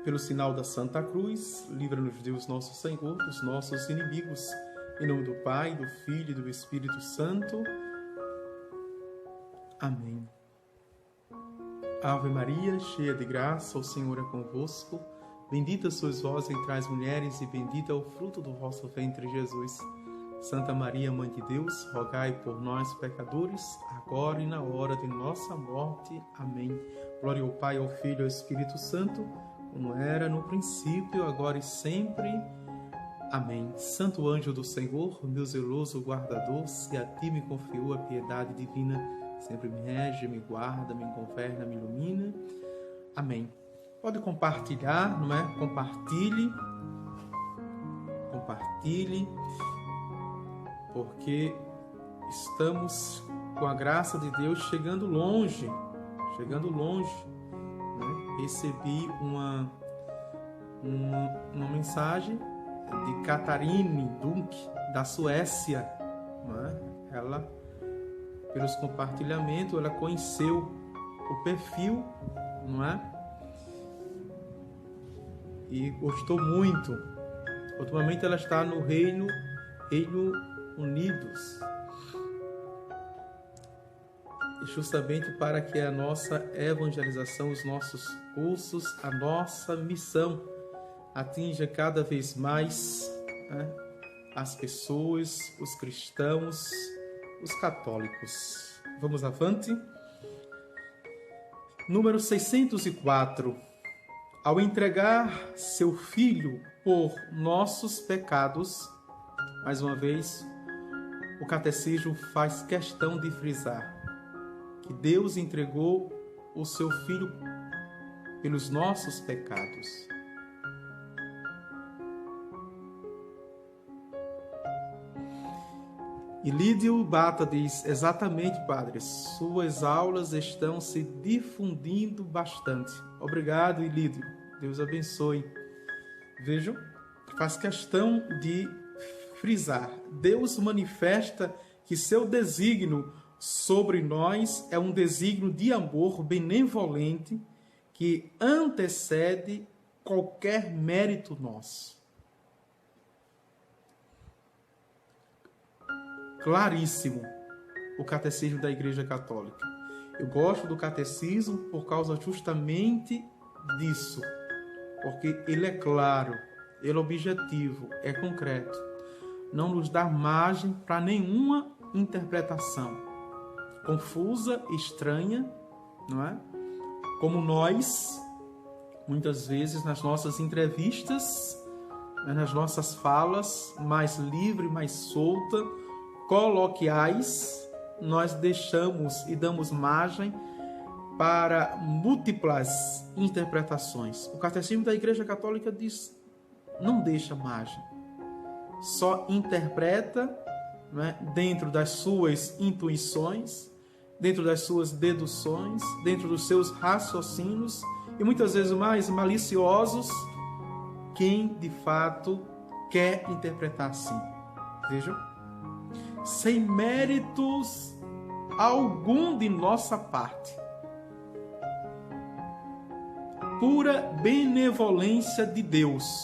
Pelo sinal da Santa Cruz, livra-nos Deus nosso Senhor dos nossos inimigos. Em nome do Pai, do Filho e do Espírito Santo. Amém. Ave Maria, cheia de graça, o Senhor é convosco. Bendita sois vós entre as mulheres e bendito é o fruto do vosso ventre, Jesus. Santa Maria, Mãe de Deus, rogai por nós, pecadores, agora e na hora de nossa morte. Amém. Glória ao Pai, ao Filho e ao Espírito Santo, como era no princípio, agora e sempre. Amém. Santo anjo do Senhor, meu zeloso guardador, se a ti me confiou a piedade divina, sempre me rege, me guarda, me governa, me ilumina. Amém. Pode compartilhar, não é? Compartilhe, porque estamos, com a graça de Deus, chegando longe, né? Recebi uma mensagem de Catarine Dunk, da Suécia, né? Ela, pelos compartilhamentos, ela conheceu o perfil, não é? E gostou muito. Ultimamente ela está no Reino Unidos, e justamente para que a nossa evangelização, os nossos cursos, a nossa missão atinja cada vez mais, né, as pessoas, os cristãos, os católicos. Vamos avante. Número 604. Ao entregar seu Filho por nossos pecados, mais uma vez, o Catecismo faz questão de frisar que Deus entregou o seu Filho pelos nossos pecados. E Lídio Bata diz: exatamente, padre, suas aulas estão se difundindo bastante. Obrigado, Lídio. Deus abençoe. Vejam, faz questão de frisar. Deus manifesta que seu desígnio sobre nós é um desígnio de amor benevolente que antecede qualquer mérito nosso. Claríssimo o Catecismo da Igreja Católica. Eu gosto do Catecismo por causa justamente disso, porque ele é claro, ele é objetivo, é concreto, não nos dá margem para nenhuma interpretação confusa, estranha, não é? Como nós, muitas vezes nas nossas entrevistas, nas nossas falas mais livre, mais solta, coloquiais, nós deixamos e damos margem para múltiplas interpretações. O Catecismo da Igreja Católica diz: não deixa margem, só interpreta, né, dentro das suas intuições, dentro das suas deduções, dentro dos seus raciocínios, e muitas vezes mais maliciosos, quem de fato quer interpretar assim. Vejam, sem méritos algum de nossa parte, pura benevolência de Deus,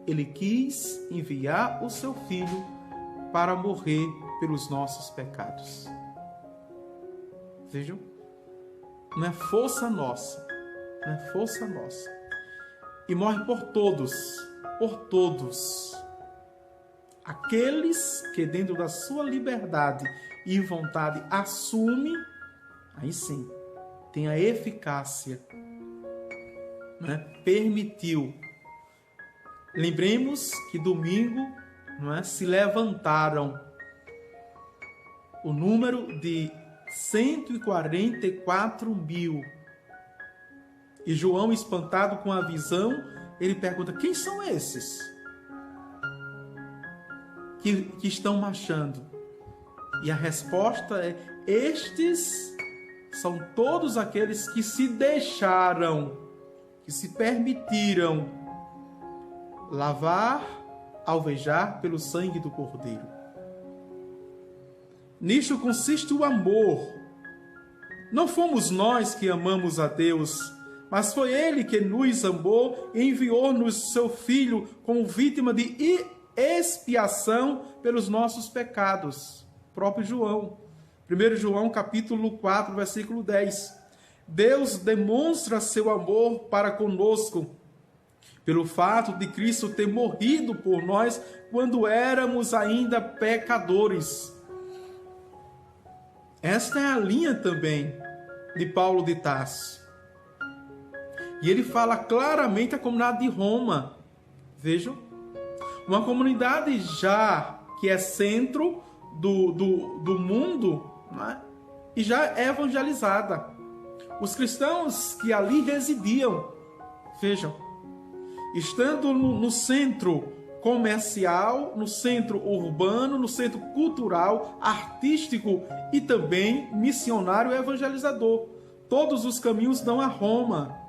Ele quis enviar o seu Filho para morrer pelos nossos pecados. Vejam, não é força nossa, não é força nossa. E morre por todos, aqueles que dentro da sua liberdade e vontade assume, aí sim, tem a eficácia, né? Permitiu. Lembremos que domingo, não é, se levantaram o número de 144 mil. E João, espantado com a visão, ele pergunta: quem são esses que estão marchando? E a resposta é: estes são todos aqueles que se deixaram, que se permitiram lavar, alvejar pelo sangue do Cordeiro. Nisto consiste o amor. Não fomos nós que amamos a Deus, mas foi Ele que nos amou e enviou-nos seu Filho como vítima de expiação pelos nossos pecados. Próprio João. 1 João capítulo 4, versículo 10. Deus demonstra seu amor para conosco pelo fato de Cristo ter morrido por nós quando éramos ainda pecadores. Esta é a linha também de Paulo de Tarso. E ele fala claramente a comunidade de Roma. Vejam, uma comunidade já que é centro do mundo, né? E já é evangelizada. Os cristãos que ali residiam, vejam, estando no centro comercial, no centro urbano, no centro cultural, artístico e também missionário e evangelizador. Todos os caminhos dão a Roma.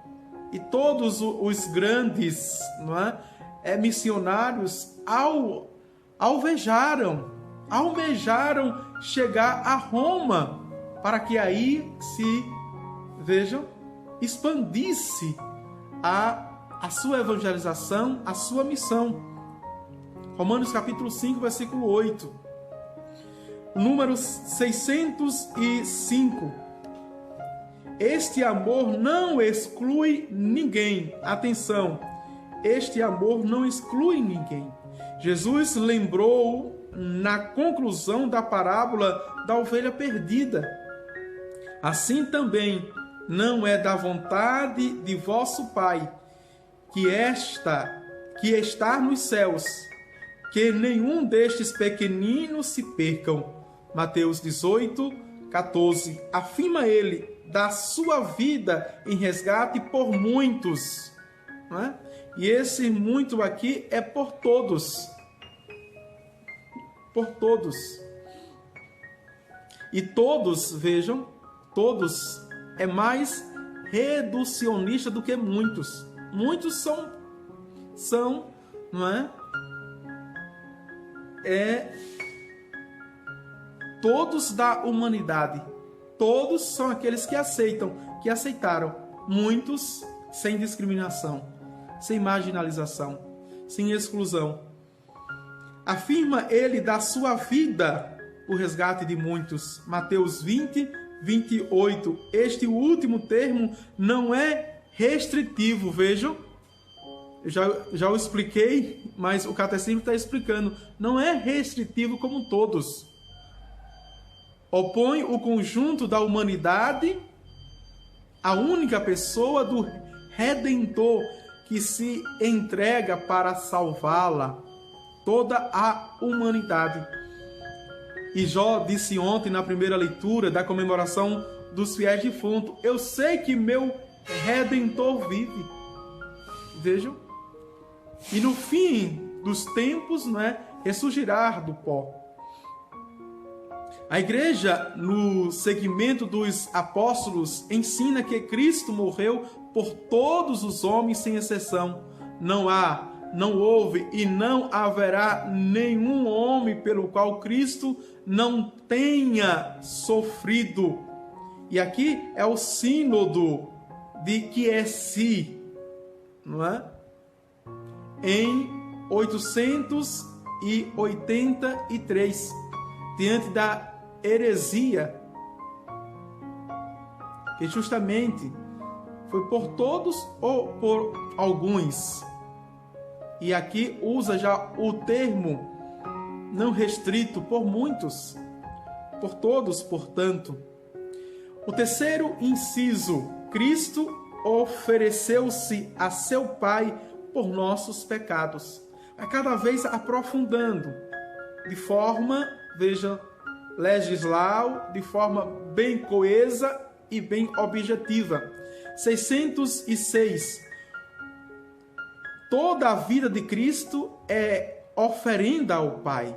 E todos os grandes, não é, missionários almejaram chegar a Roma, para que aí se, vejam, expandisse a sua evangelização, a sua missão. Romanos capítulo 5, versículo 8. Número 605. Este amor não exclui ninguém. Atenção, este amor não exclui ninguém. Jesus lembrou na conclusão da parábola da ovelha perdida. Assim também não é da vontade de vosso Pai que está nos céus, que nenhum destes pequeninos se percam. Mateus 18, 14. Afirma ele da sua vida em resgate por muitos, não é? E esse muito aqui é por todos. Por todos. E todos, vejam, todos é mais reducionista do que muitos. Muitos são, não é? Todos da humanidade. Todos são aqueles que aceitaram. Muitos sem discriminação, sem marginalização, sem exclusão. Afirma ele da sua vida o resgate de muitos. Mateus 20, 28. Este último termo não é restritivo, vejam. Já o expliquei, mas o catecismo está explicando. Não é restritivo como todos. Opõe o conjunto da humanidade à única pessoa do Redentor que se entrega para salvá-la, toda a humanidade. E Jó disse ontem na primeira leitura da comemoração dos fiéis defuntos: eu sei que meu Redentor vive. Vejam. E no fim dos tempos, não é, ressurgirá do pó. A igreja, no segmento dos apóstolos, ensina que Cristo morreu por todos os homens sem exceção. Não houve e não haverá nenhum homem pelo qual Cristo não tenha sofrido. E aqui é o sínodo de Chiesi, não é? Em 883, diante da heresia, que justamente foi por todos ou por alguns. E aqui usa já o termo não restrito, por muitos, por todos, portanto. O terceiro inciso: Cristo ofereceu-se a seu Pai por nossos pecados. Vai cada vez aprofundando, de forma, veja, legislar, de forma bem coesa e bem objetiva. 606. Toda a vida de Cristo é oferenda ao Pai.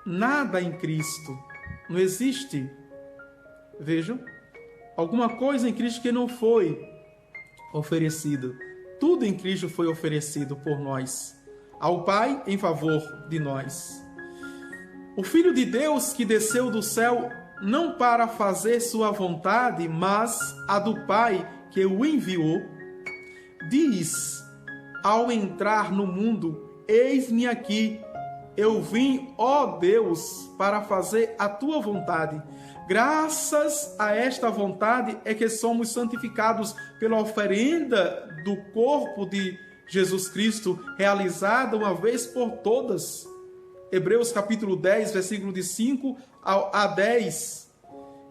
Nada em Cristo não existe, vejam, alguma coisa em Cristo que não foi oferecido. Tudo em Cristo foi oferecido por nós, ao Pai em favor de nós. O Filho de Deus que desceu do céu não para fazer sua vontade, mas a do Pai que o enviou, diz, ao entrar no mundo, eis-me aqui, eu vim, ó Deus, para fazer a tua vontade. Graças a esta vontade é que somos santificados pela oferenda do corpo de Jesus Cristo, realizada uma vez por todas. Hebreus capítulo 10, versículo de 5 a 10.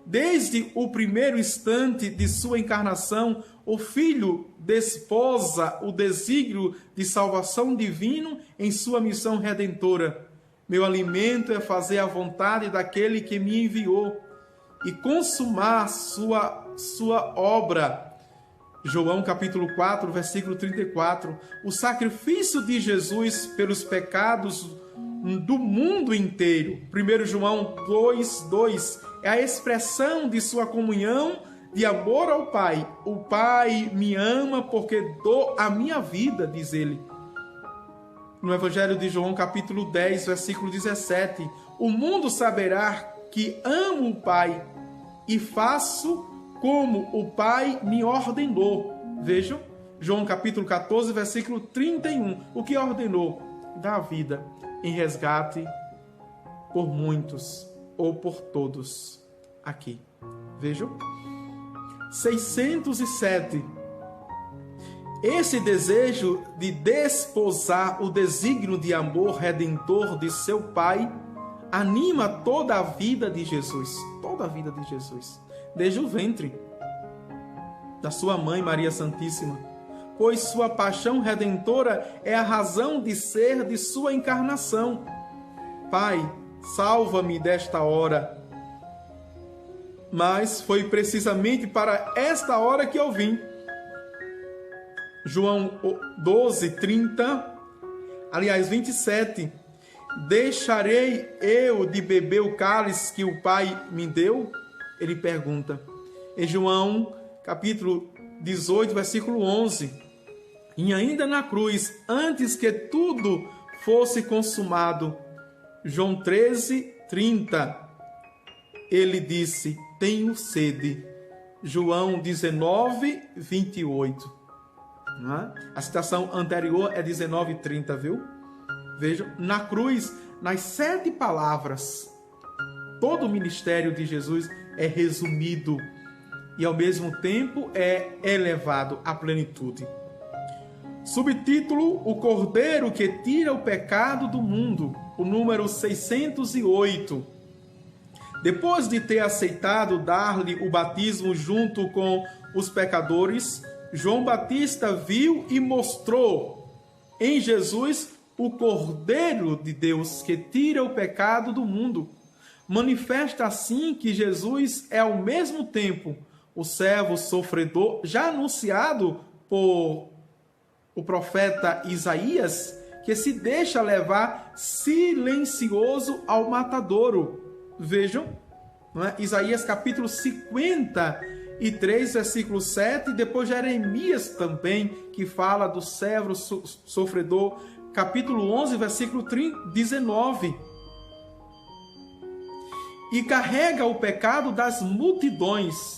Desde o primeiro instante de sua encarnação, o Filho desposa o desígnio de salvação divino em sua missão redentora. Meu alimento é fazer a vontade daquele que me enviou e consumar sua obra. João capítulo 4, versículo 34. O sacrifício de Jesus pelos pecados do mundo inteiro. 1 João 2:2 é a expressão de sua comunhão de amor ao Pai. O Pai me ama porque dou a minha vida, diz ele. No Evangelho de João capítulo 10, versículo 17, o mundo saberá que amo o Pai e faço como o Pai me ordenou. Vejam, João capítulo 14, versículo 31. O que ordenou? Dar a vida em resgate por muitos ou por todos aqui. Vejam. 607. Esse desejo de desposar o desígnio de amor redentor de seu Pai anima toda a vida de Jesus. Toda a vida de Jesus. Desde o ventre da sua mãe Maria Santíssima, pois sua paixão redentora é a razão de ser de sua encarnação. Pai, salva-me desta hora. Mas foi precisamente para esta hora que eu vim. João 12, 30, aliás 27. Deixarei eu de beber o cálice que o Pai me deu? Ele pergunta. Em João capítulo 18, versículo 11. E ainda na cruz, antes que tudo fosse consumado. João 13, 30. Ele disse, tenho sede. João 19, 28. Não é? A citação anterior é 19, 30, viu? Vejam, na cruz, nas 7 palavras, todo o ministério de Jesus é resumido e ao mesmo tempo é elevado à plenitude. Subtítulo, o Cordeiro que tira o pecado do mundo, o número 608. Depois de ter aceitado dar-lhe o batismo junto com os pecadores, João Batista viu e mostrou em Jesus o Cordeiro de Deus que tira o pecado do mundo. Manifesta assim que Jesus é ao mesmo tempo o servo sofredor, já anunciado por o profeta Isaías, que se deixa levar silencioso ao matadouro. Vejam, não é? Isaías capítulo 53, versículo 7, e depois Jeremias também, que fala do servo sofredor, capítulo 11, versículo 19. E carrega o pecado das multidões,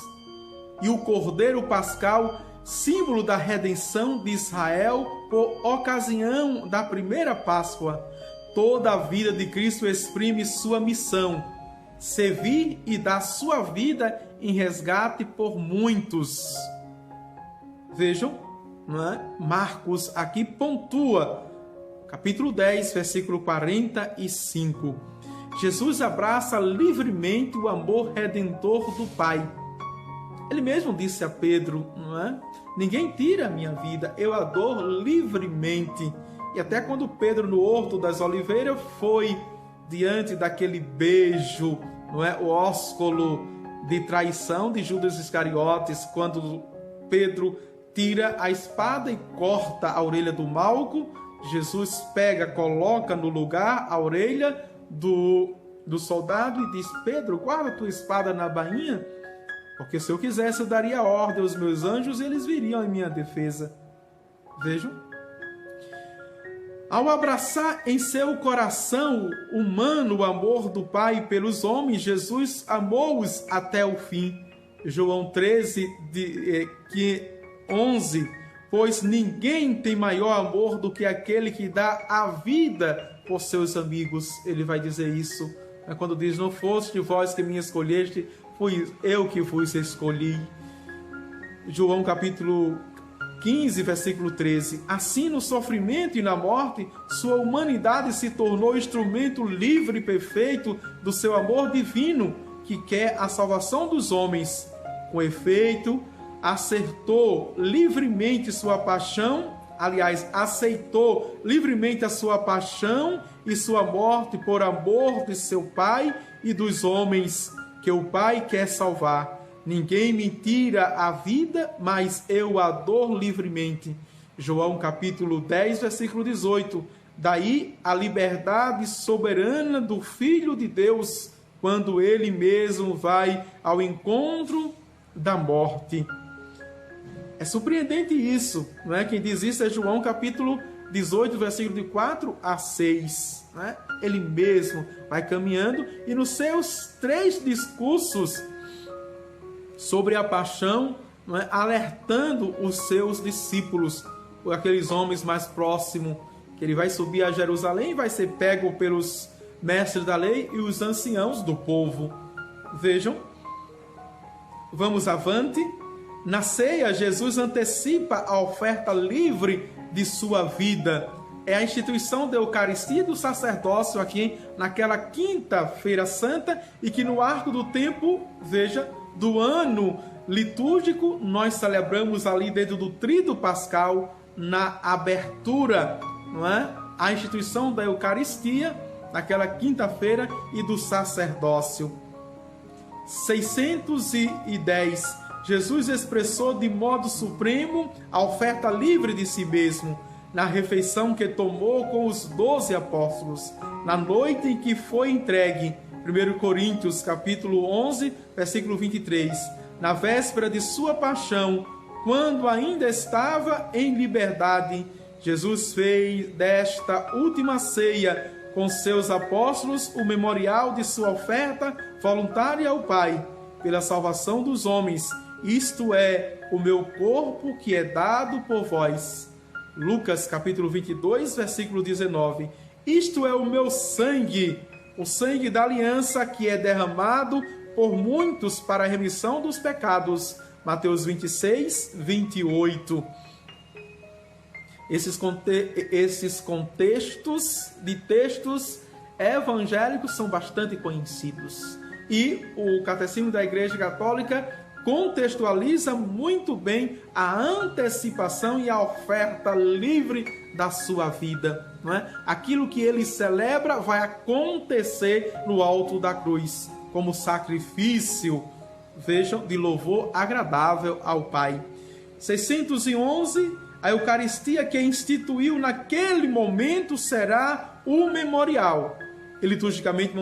e o Cordeiro Pascal, símbolo da redenção de Israel por ocasião da primeira Páscoa. Toda a vida de Cristo exprime sua missão, servir e dar sua vida em resgate por muitos. Vejam, não é? Marcos aqui pontua, capítulo 10, versículo 45. Jesus abraça livremente o amor redentor do Pai. Ele mesmo disse a Pedro, não é? Ninguém tira a minha vida, eu a dou livremente. E até quando Pedro, no Horto das Oliveiras, foi diante daquele beijo, não é? O ósculo de traição de Judas Iscariotes, quando Pedro tira a espada e corta a orelha do Malco, Jesus pega, coloca no lugar a orelha do soldado e diz, Pedro, guarda a tua espada na bainha, porque se eu quisesse eu daria ordem aos meus anjos e eles viriam em minha defesa. Vejam. Ao abraçar em seu coração humano o amor do Pai pelos homens, Jesus amou-os até o fim. João 13, 11. Pois ninguém tem maior amor do que aquele que dá a vida por seus amigos. Ele vai dizer isso quando diz: não foste vós que me escolheste, fui eu que vos escolhi. João capítulo 15, versículo 13. Assim, no sofrimento e na morte, sua humanidade se tornou instrumento livre e perfeito do seu amor divino, que quer a salvação dos homens. Com efeito, aceitou livremente sua paixão e sua morte por amor de seu Pai e dos homens que o Pai quer salvar. Ninguém me tira a vida, mas eu a dou livremente. João capítulo 10, versículo 18. Daí a liberdade soberana do Filho de Deus, quando ele mesmo vai ao encontro da morte. É surpreendente isso, não é? Quem diz isso é João capítulo 18, versículo de 4 a 6. Não é? Ele mesmo vai caminhando e nos seus 3 discursos sobre a paixão, não é? Alertando os seus discípulos, aqueles homens mais próximos, que ele vai subir a Jerusalém e vai ser pego pelos mestres da lei e os anciãos do povo. Vejam, vamos avante. Na ceia, Jesus antecipa a oferta livre de sua vida. É a instituição da Eucaristia e do sacerdócio aqui naquela quinta-feira santa, e que no arco do tempo, veja, do ano litúrgico, nós celebramos ali dentro do tríduo pascal, na abertura, não é? A instituição da Eucaristia, naquela quinta-feira, e do sacerdócio. 610. Jesus expressou de modo supremo a oferta livre de si mesmo, na refeição que tomou com os 12 apóstolos, na noite em que foi entregue, 1 Coríntios capítulo 11, versículo 23, na véspera de sua paixão, quando ainda estava em liberdade, Jesus fez desta última ceia com seus apóstolos o memorial de sua oferta voluntária ao Pai, pela salvação dos homens. Isto é o meu corpo que é dado por vós. Lucas capítulo 22, versículo 19. Isto é o meu sangue, o sangue da aliança que é derramado por muitos para a remissão dos pecados. Mateus 26, 28. Esses contextos de textos evangélicos são bastante conhecidos. E o Catecismo da Igreja Católica contextualiza muito bem a antecipação e a oferta livre da sua vida. Não é? Aquilo que ele celebra vai acontecer no alto da cruz, como sacrifício, vejam, de louvor agradável ao Pai. 611, a Eucaristia que instituiu naquele momento será o memorial. E liturgicamente,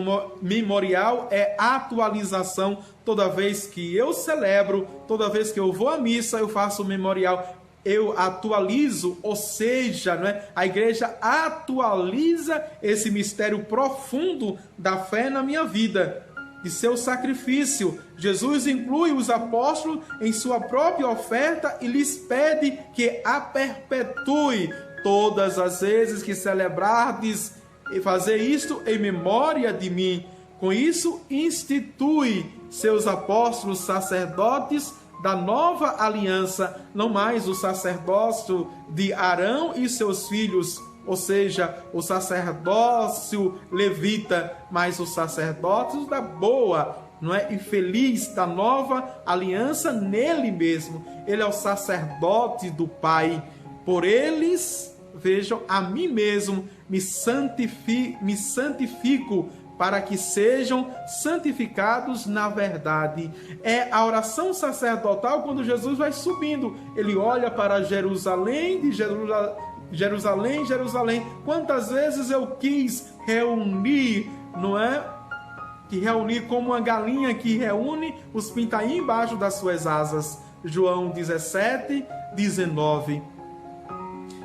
memorial é atualização. Toda vez que eu celebro, toda vez que eu vou à missa, eu faço o memorial. Eu atualizo, ou seja, não é? A igreja atualiza esse mistério profundo da fé na minha vida, de seu sacrifício. Jesus inclui os apóstolos em sua própria oferta e lhes pede que a perpetue todas as vezes que celebrardes, e fazer isto em memória de mim. Com isso, institui seus apóstolos sacerdotes da nova aliança, não mais o sacerdócio de Arão e seus filhos, ou seja, o sacerdócio levita, mas os sacerdotes da boa, não é? E feliz da nova aliança nele mesmo. Ele é o sacerdote do Pai. Por eles, vejam, a mim mesmo me santifico para que sejam santificados na verdade. É a oração sacerdotal quando Jesus vai subindo. Ele olha para Jerusalém, de Jerusalém, Jerusalém. Quantas vezes eu quis reunir, não é? Que reunir como uma galinha que reúne os pintainhos embaixo das suas asas. João 17, 19.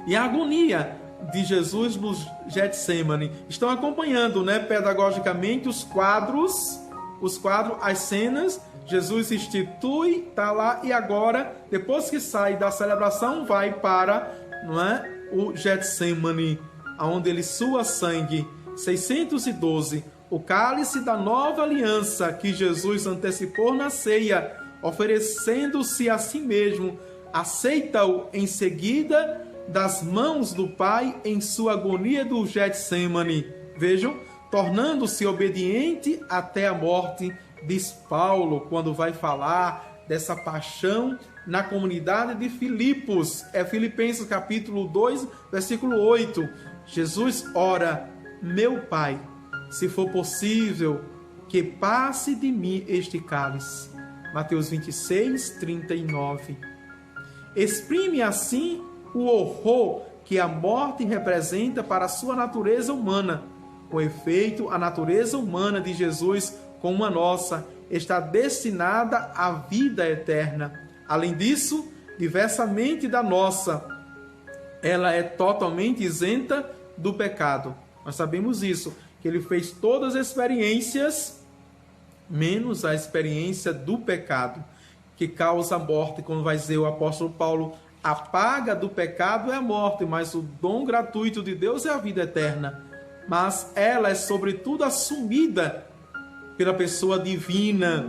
E a agonia de Jesus no Getsêmani. Estão acompanhando, né, pedagogicamente os quadros, as cenas. Jesus institui, está lá, e agora, depois que sai da celebração, vai para, não é, o Getsêmani, onde ele sua sangue. 612, o cálice da nova aliança que Jesus antecipou na ceia, oferecendo-se a si mesmo, aceita-o em seguida das mãos do Pai em sua agonia do Getsêmani. Vejam, tornando-se obediente até a morte, diz Paulo, quando vai falar dessa paixão na comunidade de Filipos. É Filipenses capítulo 2, versículo 8. Jesus ora: meu Pai, se for possível, que passe de mim este cálice. Mateus 26, 39. Exprime assim o horror que a morte representa para a sua natureza humana. Com efeito, a natureza humana de Jesus, como a nossa, está destinada à vida eterna. Além disso, diversamente da nossa, ela é totalmente isenta do pecado. Nós sabemos isso, que ele fez todas as experiências, menos a experiência do pecado, que causa a morte. Como vai dizer o apóstolo Paulo, a paga do pecado é a morte, mas o dom gratuito de Deus é a vida eterna. Mas ela é sobretudo assumida pela pessoa divina,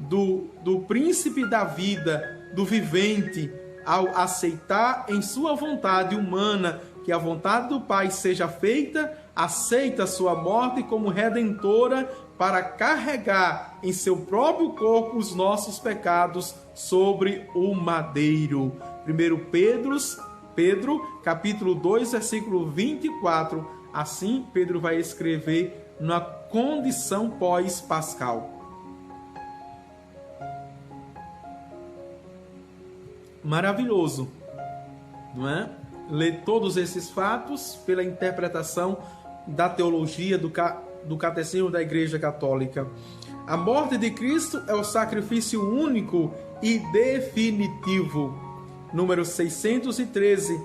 do príncipe da vida, do vivente, ao aceitar em sua vontade humana que a vontade do Pai seja feita, aceita a sua morte como redentora para carregar em seu próprio corpo os nossos pecados sobre o madeiro. 1 Pedro, capítulo 2, versículo 24. Assim, Pedro vai escrever na condição pós-pascal. Maravilhoso, não é? Ler todos esses fatos pela interpretação da teologia do Catecismo da Igreja Católica. A morte de Cristo é o sacrifício único e definitivo. Número 613.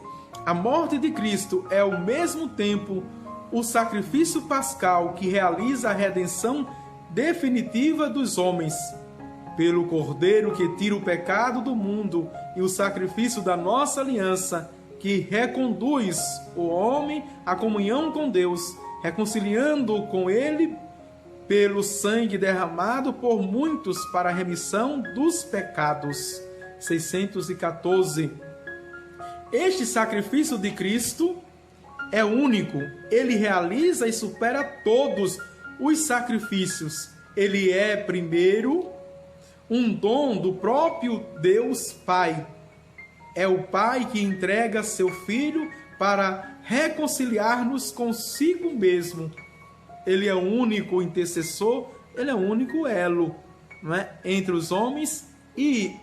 A morte de Cristo é ao mesmo tempo o sacrifício pascal que realiza a redenção definitiva dos homens, pelo Cordeiro que tira o pecado do mundo, e o sacrifício da nossa aliança, que reconduz o homem à comunhão com Deus, reconciliando-o com Ele pelo sangue derramado por muitos para a remissão dos pecados. 614. Este sacrifício de Cristo é único. Ele realiza e supera todos os sacrifícios. Ele é, primeiro, um dom do próprio Deus Pai. É o Pai que entrega seu Filho para reconciliar-nos consigo mesmo. Ele é o único intercessor, ele é o único elo, não é? Entre os homens e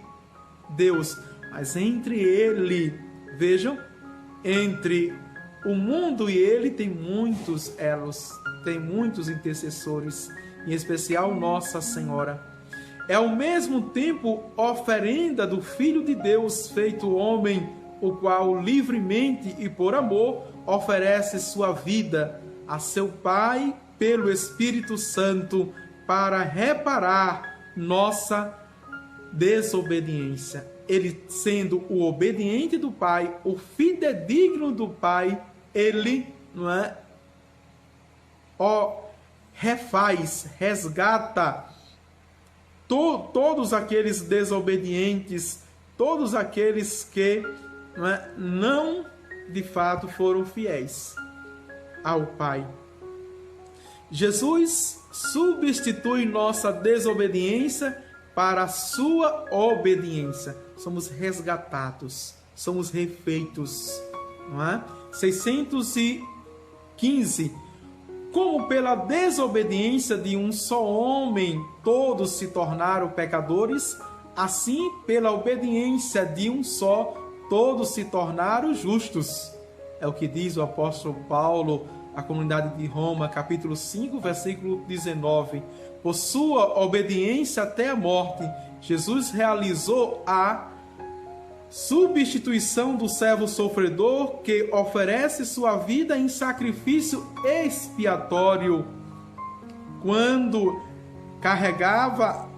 Deus. Mas entre ele, vejam, entre o mundo e ele tem muitos elos, tem muitos intercessores, em especial Nossa Senhora. É ao mesmo tempo oferenda do Filho de Deus feito homem, o qual livremente e por amor oferece sua vida a seu Pai pelo Espírito Santo para reparar nossa desobediência. Ele, sendo o obediente do Pai, o fidedigno do Pai, ele, não é, resgata todos aqueles desobedientes, todos aqueles que não de fato foram fiéis ao Pai. Jesus substitui nossa desobediência para a sua obediência. Somos resgatados, somos refeitos, não é? 615. Como pela desobediência de um só homem todos se tornaram pecadores, assim pela obediência de um só todos se tornaram justos. É o que diz o apóstolo Paulo à comunidade de Roma, capítulo 5, versículo 19. Por sua obediência até a morte, Jesus realizou a substituição do servo sofredor que oferece sua vida em sacrifício expiatório, quando carregava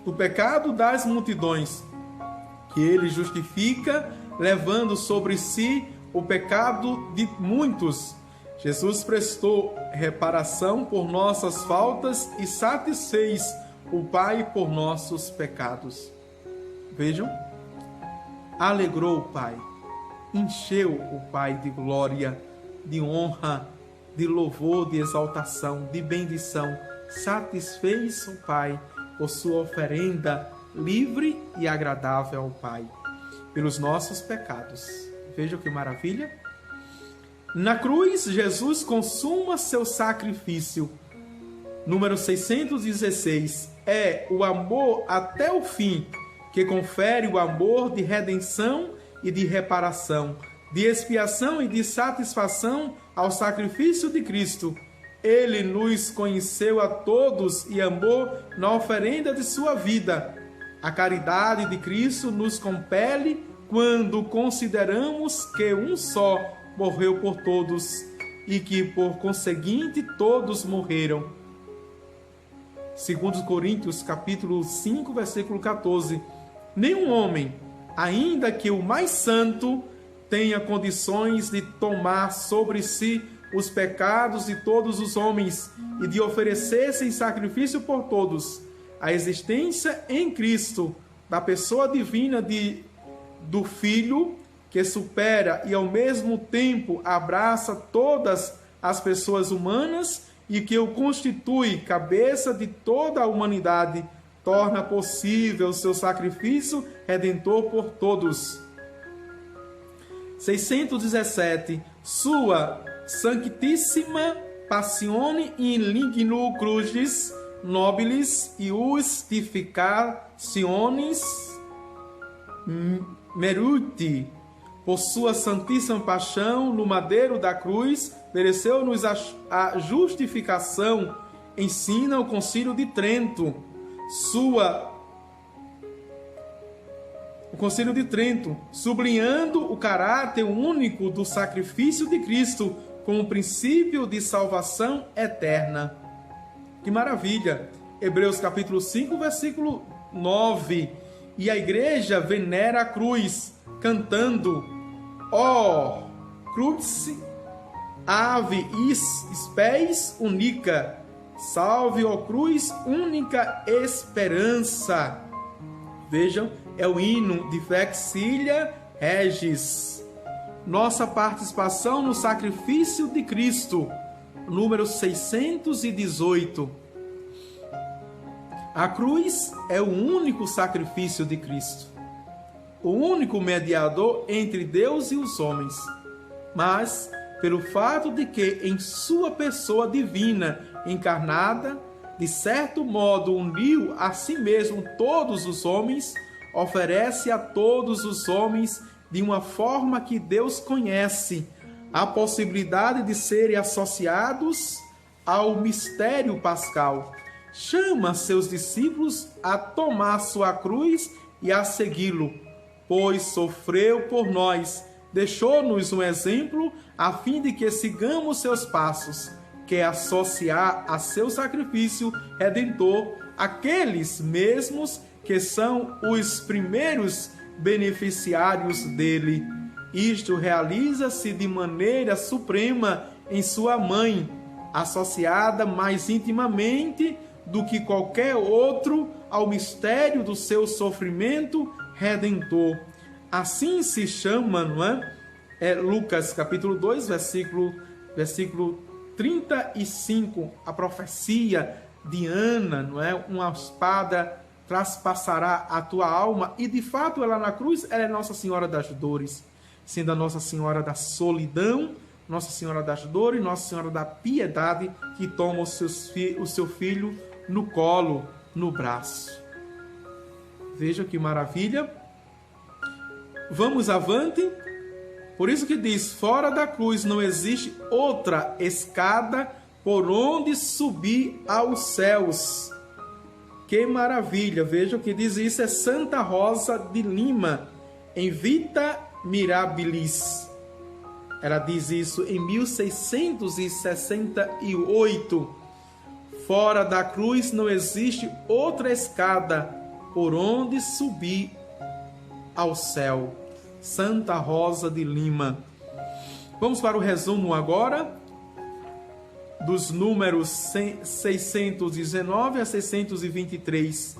o pecado das multidões, que ele justifica, levando sobre si o pecado de muitos. Jesus prestou reparação por nossas faltas e satisfez o Pai por nossos pecados. Vejam, alegrou o Pai, encheu o Pai de glória, de honra, de louvor, de exaltação, de bendição. Satisfez o Pai por sua oferenda livre e agradável ao Pai, pelos nossos pecados. Vejam que maravilha! Na cruz, Jesus consuma seu sacrifício. Número 616. É o amor até o fim que confere o amor de redenção e de reparação, de expiação e de satisfação ao sacrifício de Cristo. Ele nos conheceu a todos e amou na oferenda de sua vida. A caridade de Cristo nos compele quando consideramos que um só morreu por todos e que, por conseguinte, todos morreram. 2 Coríntios, capítulo 5, versículo 14. Nenhum homem, ainda que o mais santo, tenha condições de tomar sobre si os pecados de todos os homens e de oferecer-se em sacrifício por todos. A existência em Cristo da pessoa divina do Filho, que supera e ao mesmo tempo abraça todas as pessoas humanas e que o constitui cabeça de toda a humanidade, torna possível seu sacrifício redentor por todos. 617. Sua Sanctissima Passione in lignum crucis nobilis justificationis meruti. Por sua santíssima paixão no madeiro da cruz, mereceu-nos a justificação, ensina o Concílio de Trento. O Concílio de Trento, sublinhando o caráter único do sacrifício de Cristo como princípio de salvação eterna. Que maravilha! Hebreus capítulo 5, versículo 9. E a igreja venera a cruz, cantando: ó crux ave spes unica, salve, ó cruz, única esperança. Vejam, é o hino de Vexilia Regis. Nossa participação no sacrifício de Cristo, número 618. A cruz é o único sacrifício de Cristo, o único mediador entre Deus e os homens. Mas, pelo fato de que em sua pessoa divina encarnada, de certo modo uniu a si mesmo todos os homens, oferece a todos os homens, de uma forma que Deus conhece, a possibilidade de serem associados ao mistério pascal. Chama seus discípulos a tomar sua cruz e a segui-lo, pois sofreu por nós, deixou-nos um exemplo a fim de que sigamos seus passos, que é associar a seu sacrifício redentor aqueles mesmos que são os primeiros beneficiários dele. Isto realiza-se de maneira suprema em sua mãe, associada mais intimamente do que qualquer outro ao mistério do seu sofrimento redentor. Assim se chama, não é? Lucas capítulo 2, versículo 35, a profecia de Ana, não é? Uma espada traspassará a tua alma, e de fato ela na cruz, ela é Nossa Senhora das Dores, sendo a Nossa Senhora da solidão, Nossa Senhora das Dores, Nossa Senhora da piedade, que toma o seu filho no colo, no braço. Veja que maravilha. Vamos avante. Por isso que diz: fora da cruz não existe outra escada por onde subir aos céus. Que maravilha! Veja o que diz isso, é Santa Rosa de Lima, em Vita Mirabilis. Ela diz isso em 1668. Fora da cruz não existe outra escada por onde subir ao céu. Santa Rosa de Lima. Vamos para o resumo agora dos números 619 a 623.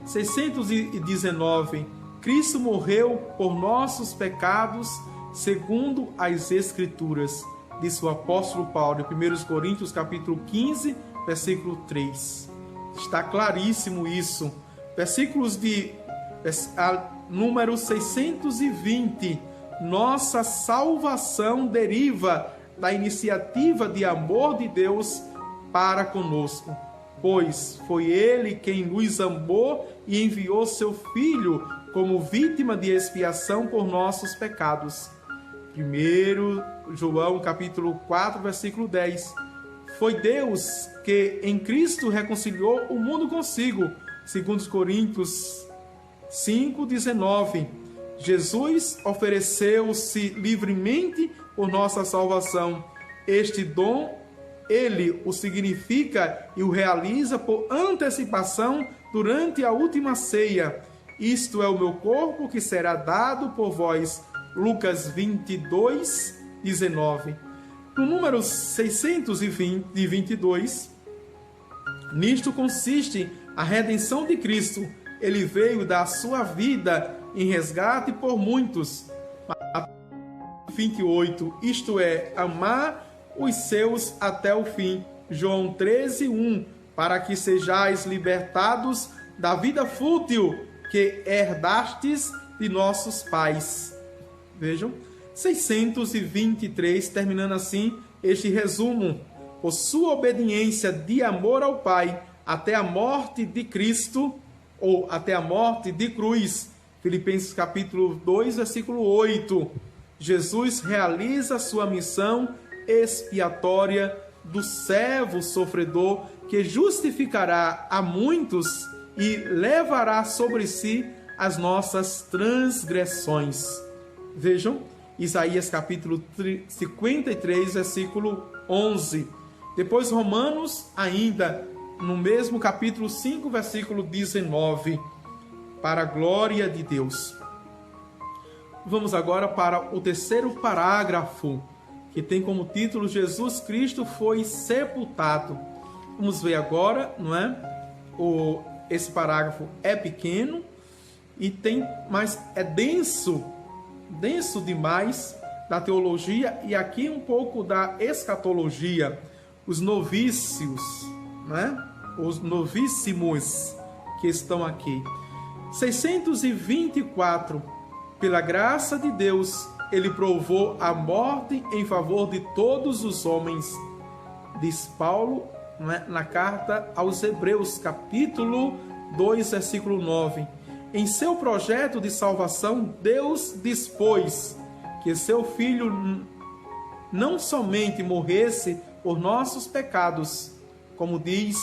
619. Cristo morreu por nossos pecados segundo as Escrituras, disse o apóstolo Paulo em 1 Coríntios capítulo 15, versículo 3. Está claríssimo isso. Versículos de número 620. Nossa salvação deriva da iniciativa de amor de Deus para conosco, pois foi Ele quem nos amou e enviou seu Filho como vítima de expiação por nossos pecados. 1 João capítulo 4, versículo 10. Foi Deus que em Cristo reconciliou o mundo consigo, 2 Coríntios 5:19. Jesus ofereceu-se livremente por nossa salvação. Este dom, Ele o significa e o realiza por antecipação durante a última ceia. Isto é o meu corpo que será dado por vós. Lucas 22:19. No número 622, nisto consiste a redenção de Cristo. Ele veio dar sua vida em resgate por muitos. 28, isto é, amar os seus até o fim. João 13:1, para que sejais libertados da vida fútil que herdastes de nossos pais. Vejam, 623, terminando assim este resumo. Por sua obediência de amor ao Pai até a morte de Cristo, ou até a morte de cruz. Filipenses capítulo 2, versículo 8. Jesus realiza sua missão expiatória do servo sofredor que justificará a muitos e levará sobre si as nossas transgressões. Vejam, Isaías capítulo 53, versículo 11. Depois Romanos, ainda no mesmo capítulo 5, versículo 19. Para a glória de Deus. Vamos agora para o terceiro parágrafo, que tem como título Jesus Cristo foi sepultado. Vamos ver agora, não é? Esse parágrafo é pequeno e mas é denso demais da teologia e aqui um pouco da escatologia. Os novícios, né? Os novíssimos que estão aqui. 624. Pela graça de Deus, ele provou a morte em favor de todos os homens, diz Paulo, né, na carta aos Hebreus, capítulo 2, versículo 9. Em seu projeto de salvação, Deus dispôs que seu Filho não somente morresse por nossos pecados, como diz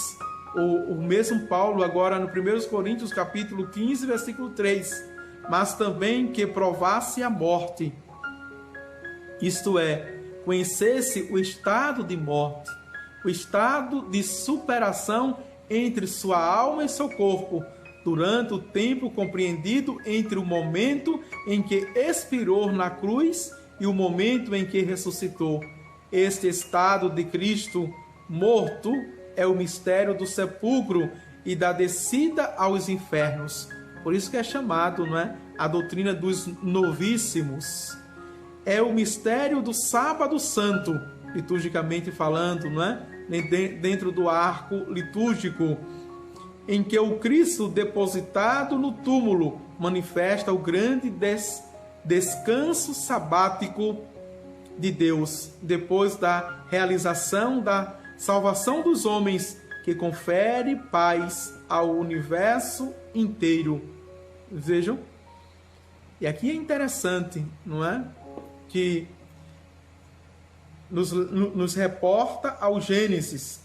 o mesmo Paulo agora no 1 Coríntios capítulo 15, versículo 3, mas também que provasse a morte, isto é, conhecesse o estado de morte, o estado de superação entre sua alma e seu corpo, durante o tempo compreendido entre o momento em que expirou na cruz e o momento em que ressuscitou. Este estado de Cristo morto é o mistério do sepulcro e da descida aos infernos. Por isso que é chamado, não é, a doutrina dos novíssimos. É o mistério do sábado santo, liturgicamente falando, não é? Dentro do arco litúrgico, em que o Cristo depositado no túmulo manifesta o grande descanso sabático de Deus, depois da realização da salvação dos homens, que confere paz ao universo inteiro. Vejam, e aqui é interessante, não é? Que nos reporta ao Gênesis,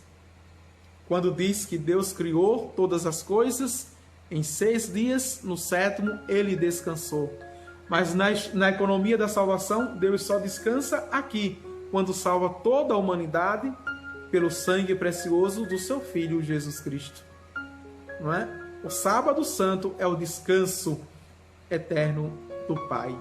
quando diz que Deus criou todas as coisas em 6 dias, no 7º ele descansou. Mas na economia da salvação, Deus só descansa aqui, quando salva toda a humanidade pelo sangue precioso do seu Filho Jesus Cristo. Não é? O sábado santo é o descanso eterno do Pai.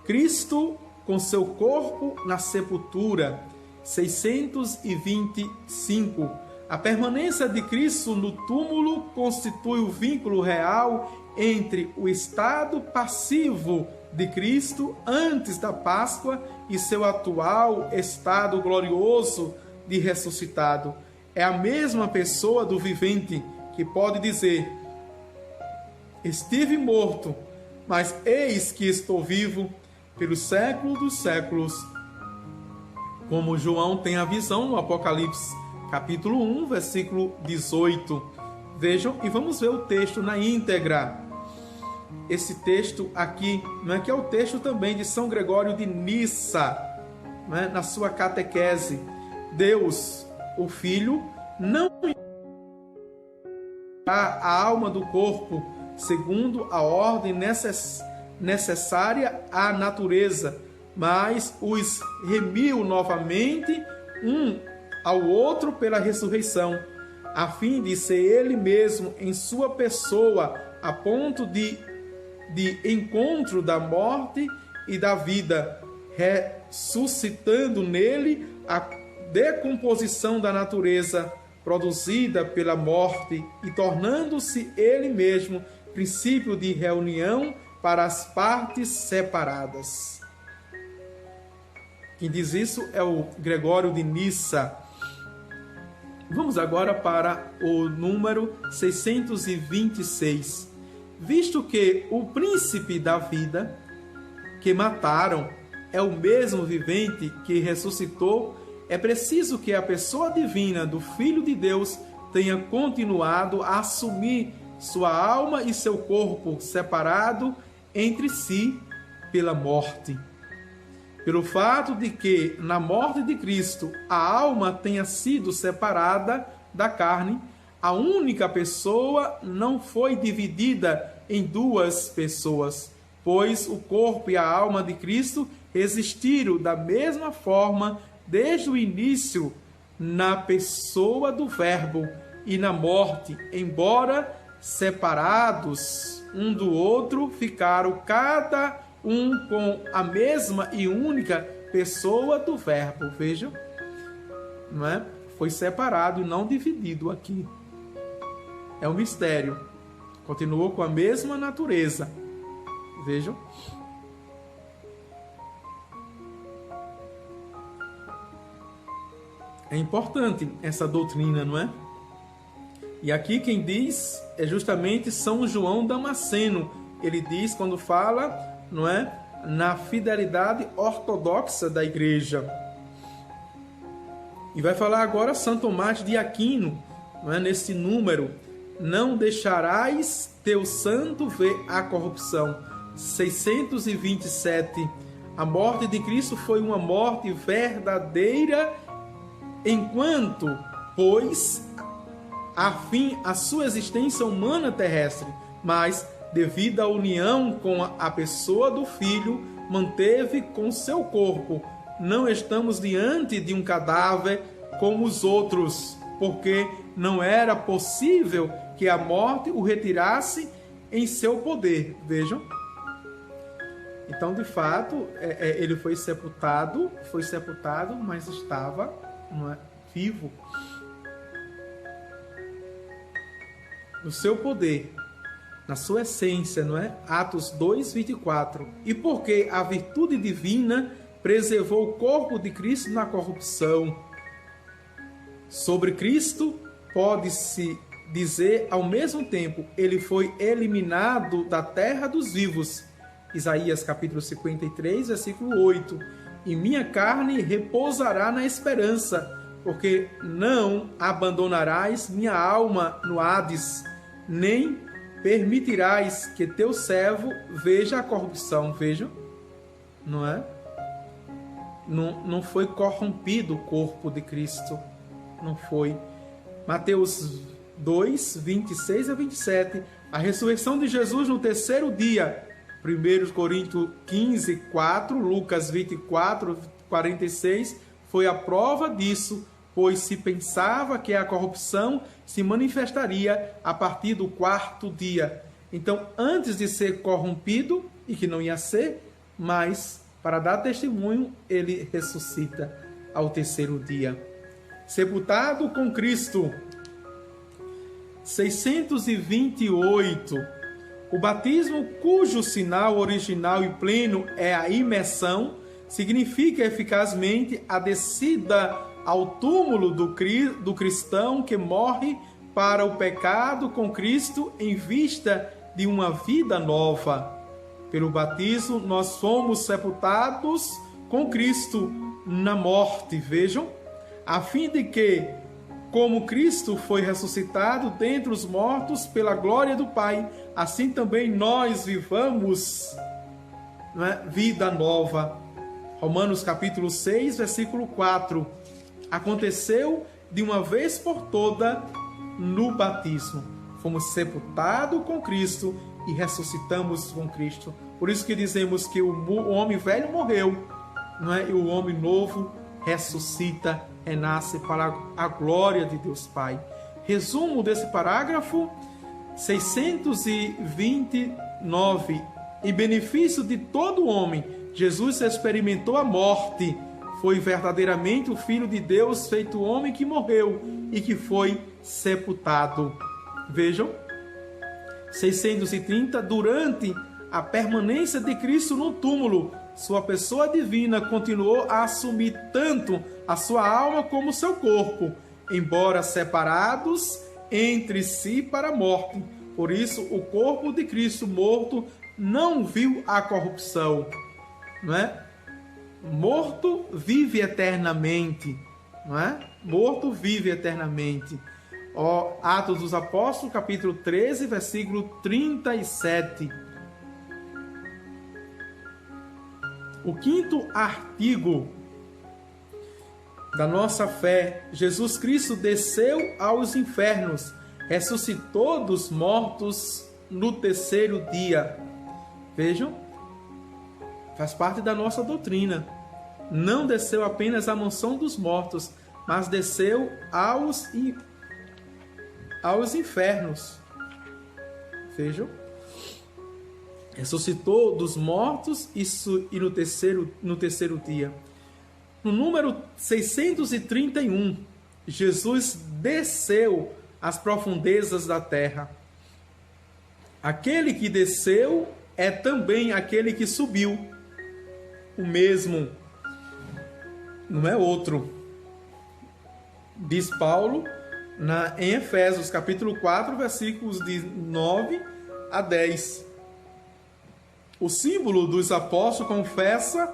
Cristo com seu corpo na sepultura, 625. A permanência de Cristo no túmulo constitui o vínculo real entre o estado passivo de Cristo antes da Páscoa e seu atual estado glorioso de ressuscitado. É a mesma pessoa do vivente que pode dizer: estive morto, mas eis que estou vivo pelos séculos dos séculos. Como João tem a visão no Apocalipse, capítulo 1, versículo 18. Vejam e vamos ver o texto na íntegra. Esse texto aqui, não é que é o texto também de São Gregório de Nissa, não é? Na sua catequese. Deus, o Filho, não a alma do corpo segundo a ordem necessária à natureza, mas os remiu novamente um ao outro pela ressurreição, a fim de ser ele mesmo em sua pessoa a ponto de encontro da morte e da vida, ressuscitando nele a decomposição da natureza produzida pela morte e tornando-se ele mesmo princípio de reunião para as partes separadas. Quem diz isso é o Gregório de Nissa. Vamos agora para o número 626. Visto que o príncipe da vida que mataram é o mesmo vivente que ressuscitou, é preciso que a pessoa divina do Filho de Deus tenha continuado a assumir sua alma e seu corpo separado entre si pela morte. Pelo fato de que, na morte de Cristo, a alma tenha sido separada da carne, a única pessoa não foi dividida em duas pessoas, pois o corpo e a alma de Cristo existiram da mesma forma desde o início na pessoa do Verbo e na morte, embora separados um do outro, ficaram cada um com a mesma e única pessoa do Verbo. Vejam, não é? Foi separado e não dividido aqui. É um mistério. Continuou com a mesma natureza. Vejam. É importante essa doutrina, não é? E aqui quem diz é justamente São João Damasceno. Ele diz quando fala, não é, na fidelidade ortodoxa da igreja. E vai falar agora São Tomás de Aquino, não é, nesse número: não deixarás teu santo ver a corrupção. 627. A morte de Cristo foi uma morte verdadeira, enquanto pôs a fim a sua existência humana terrestre, mas devido à união com a pessoa do Filho, manteve com seu corpo. Não estamos diante de um cadáver como os outros, porque não era possível que a morte o retirasse em seu poder. Vejam. Então, de fato, ele foi sepultado, mas estava, não é, vivo. No seu poder, na sua essência, não é? Atos 2:24. E porque a virtude divina preservou o corpo de Cristo na corrupção. Sobre Cristo pode-se dizer ao mesmo tempo, ele foi eliminado da terra dos vivos. Isaías capítulo 53, versículo 8. E minha carne repousará na esperança, porque não abandonarás minha alma no Hades, nem permitirás que teu servo veja a corrupção. Vejam, não é? Não foi corrompido o corpo de Cristo. Não foi. Mateus 2, 26 a 27. A ressurreição de Jesus no terceiro dia 1 Coríntios 15, 4, Lucas 24, 46, foi a prova disso, pois se pensava que a corrupção se manifestaria a partir do 4º dia. Então, antes de ser corrompido, e que não ia ser, mas para dar testemunho, ele ressuscita ao 3º dia. Sepultado com Cristo. 628. O batismo, cujo sinal original e pleno é a imersão, significa eficazmente a descida ao túmulo do cristão que morre para o pecado com Cristo em vista de uma vida nova. Pelo batismo, nós fomos sepultados com Cristo na morte, vejam, a fim de que, como Cristo foi ressuscitado dentre os mortos pela glória do Pai, assim também nós vivamos, vida nova. Romanos capítulo 6, versículo 4. Aconteceu de uma vez por toda no batismo. Fomos sepultados com Cristo e ressuscitamos com Cristo. Por isso que dizemos que o homem velho morreu, e o homem novo ressuscita, renasce para a glória de Deus Pai. Resumo desse parágrafo 629. Em benefício de todo homem, Jesus experimentou a morte. Foi verdadeiramente o Filho de Deus feito homem que morreu e que foi sepultado. Vejam, 630. Durante a permanência de Cristo no túmulo, sua pessoa divina continuou a assumir tanto a sua alma como o seu corpo, embora separados entre si para a morte. Por isso, o corpo de Cristo morto não viu a corrupção, Morto vive eternamente, Morto vive eternamente. Atos dos Apóstolos, capítulo 13, versículo 37. O 5º artigo da nossa fé: Jesus Cristo desceu aos infernos, ressuscitou dos mortos no 3º dia. Vejam, faz parte da nossa doutrina. Não desceu apenas à mansão dos mortos, mas desceu aos infernos. Vejam, ressuscitou dos mortos e no terceiro dia. No número 631, Jesus desceu às profundezas da terra. Aquele que desceu é também aquele que subiu. O mesmo, não é outro. Diz Paulo em Efésios, capítulo 4, versículos de 9 a 10. O símbolo dos apóstolos confessa